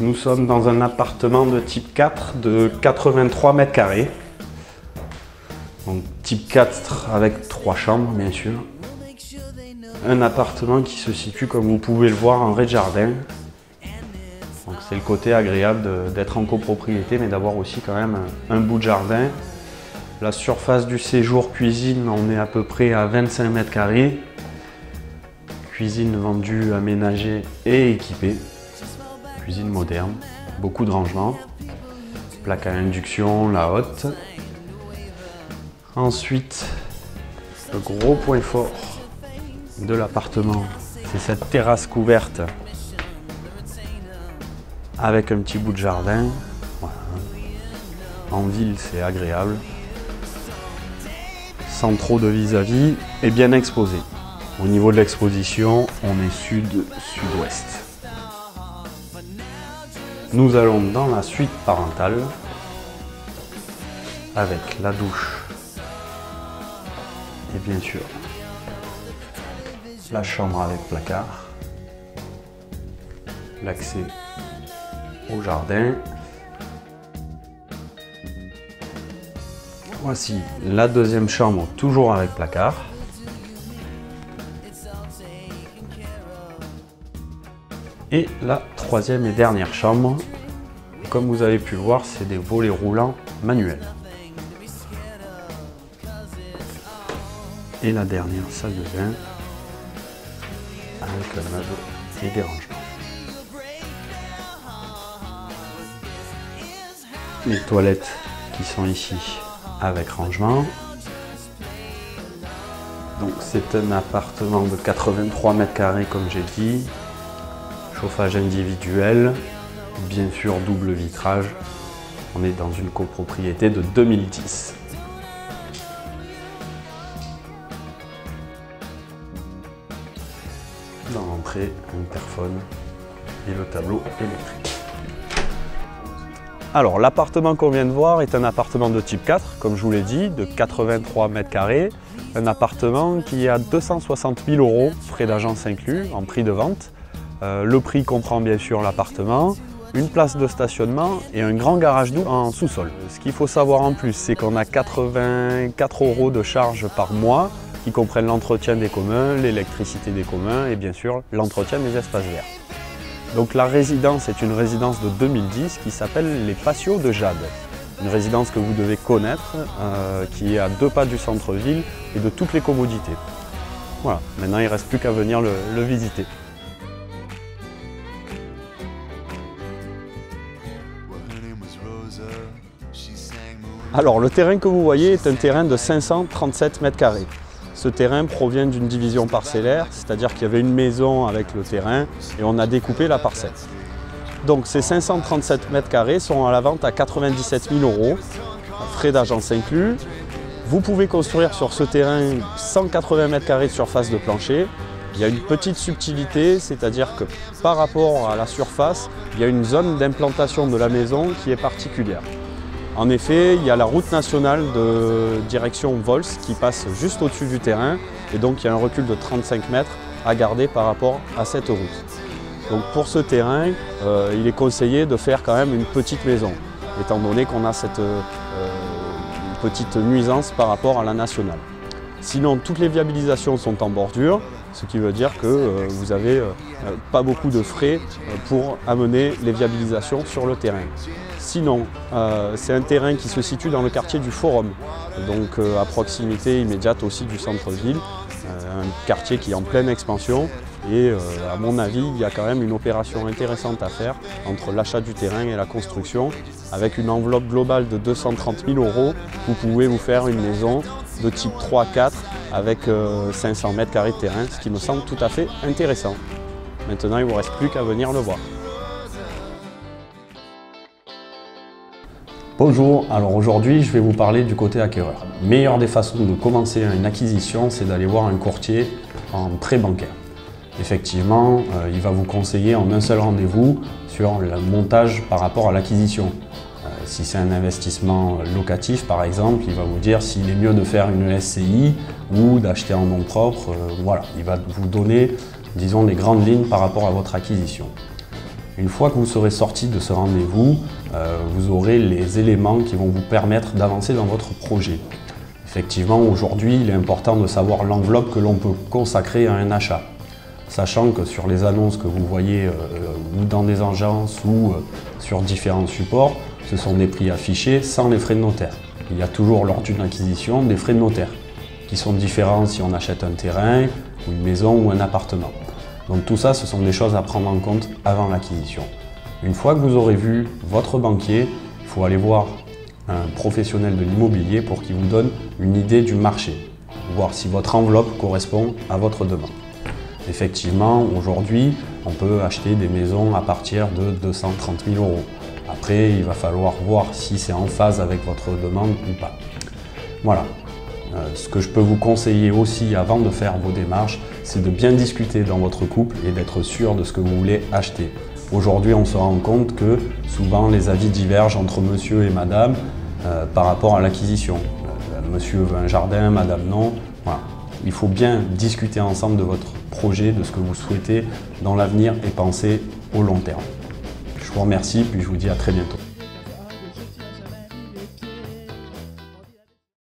nous sommes dans un appartement de type 4 de 83 mètres carrés. Donc type 4 avec 3 chambres bien sûr. Un appartement qui se situe, comme vous pouvez le voir, en rez-de-jardin. Donc c'est le côté agréable d'être en copropriété, mais d'avoir aussi quand même un bout de jardin. La surface du séjour cuisine, on est à peu près à 25 mètres carrés. Cuisine vendue, aménagée et équipée. Cuisine moderne, beaucoup de rangements. Plaque à induction, la hotte. Ensuite, le gros point fort de l'appartement, c'est cette terrasse couverte avec un petit bout de jardin. Voilà. En ville, c'est agréable. Sans trop de vis-à-vis et bien exposé. Au niveau de l'exposition, on est sud-sud-ouest. Nous allons dans la suite parentale avec la douche et bien sûr la chambre avec placard, l'accès au jardin. Voici la deuxième chambre, toujours avec placard. Et la troisième et dernière chambre, comme vous avez pu le voir, c'est des volets roulants manuels. Et la dernière salle de bain avec un meuble et des rangements. Les toilettes qui sont ici avec rangement. Donc c'est un appartement de 83 mètres carrés comme j'ai dit. Chauffage individuel, bien sûr double vitrage. On est dans une copropriété de 2010. Dans l'entrée, interphone et le tableau électrique. Alors l'appartement qu'on vient de voir est un appartement de type 4, comme je vous l'ai dit, de 83 mètres carrés. Un appartement qui est à 260 000 €, frais d'agence inclus, en prix de vente. Le prix comprend bien sûr l'appartement, une place de stationnement et un grand garage double en sous-sol. Ce qu'il faut savoir en plus, c'est qu'on a 84 € de charges par mois qui comprennent l'entretien des communs, l'électricité des communs et bien sûr l'entretien des espaces verts. Donc la résidence est une résidence de 2010 qui s'appelle les Patios de Jade. Une résidence que vous devez connaître, qui est à 2 pas du centre-ville et de toutes les commodités. Voilà, maintenant il ne reste plus qu'à venir le visiter. Alors le terrain que vous voyez est un terrain de 537 mètres carrés. Ce terrain provient d'une division parcellaire, c'est-à-dire qu'il y avait une maison avec le terrain et on a découpé la parcelle. Donc ces 537 mètres carrés sont à la vente à 97 000 €, frais d'agence inclus. Vous pouvez construire sur ce terrain 180 mètres carrés de surface de plancher. Il y a une petite subtilité, c'est-à-dire que par rapport à la surface, il y a une zone d'implantation de la maison qui est particulière. En effet, il y a la route nationale de direction Vols qui passe juste au-dessus du terrain et donc il y a un recul de 35 mètres à garder par rapport à cette route. Donc pour ce terrain, il est conseillé de faire quand même une petite maison, étant donné qu'on a cette petite nuisance par rapport à la nationale. Sinon, toutes les viabilisations sont en bordure, ce qui veut dire que vous n'avez pas beaucoup de frais pour amener les viabilisations sur le terrain. Sinon, c'est un terrain qui se situe dans le quartier du Forum, donc à proximité immédiate aussi du centre-ville, un quartier qui est en pleine expansion et à mon avis, il y a quand même une opération intéressante à faire entre l'achat du terrain et la construction. Avec une enveloppe globale de 230 000 €, vous pouvez vous faire une maison de type 3-4 avec 500 mètres carrés de terrain, ce qui me semble tout à fait intéressant. Maintenant, il ne vous reste plus qu'à venir le voir. Bonjour, alors aujourd'hui je vais vous parler du côté acquéreur. Meilleure des façons de commencer une acquisition, c'est d'aller voir un courtier en prêt bancaire. Effectivement, il va vous conseiller en un seul rendez-vous sur le montage par rapport à l'acquisition. Si c'est un investissement locatif par exemple, il va vous dire s'il est mieux de faire une SCI ou d'acheter en nom propre. Voilà, il va vous donner, disons, les grandes lignes par rapport à votre acquisition. Une fois que vous serez sorti de ce rendez-vous, vous aurez les éléments qui vont vous permettre d'avancer dans votre projet. Effectivement, aujourd'hui, il est important de savoir l'enveloppe que l'on peut consacrer à un achat. Sachant que sur les annonces que vous voyez ou dans des agences ou sur différents supports, ce sont des prix affichés sans les frais de notaire. Il y a toujours lors d'une acquisition des frais de notaire qui sont différents si on achète un terrain, ou une maison ou un appartement. Donc tout ça, ce sont des choses à prendre en compte avant l'acquisition. Une fois que vous aurez vu votre banquier, il faut aller voir un professionnel de l'immobilier pour qu'il vous donne une idée du marché, voir si votre enveloppe correspond à votre demande. Effectivement, aujourd'hui, on peut acheter des maisons à partir de 230 000 €. Après, il va falloir voir si c'est en phase avec votre demande ou pas. Voilà. Ce que je peux vous conseiller aussi avant de faire vos démarches, c'est de bien discuter dans votre couple et d'être sûr de ce que vous voulez acheter. Aujourd'hui, on se rend compte que souvent les avis divergent entre monsieur et madame par rapport à l'acquisition. Monsieur veut un jardin, madame non. Voilà. Il faut bien discuter ensemble de votre projet, de ce que vous souhaitez dans l'avenir et penser au long terme. Je vous remercie, puis je vous dis à très bientôt.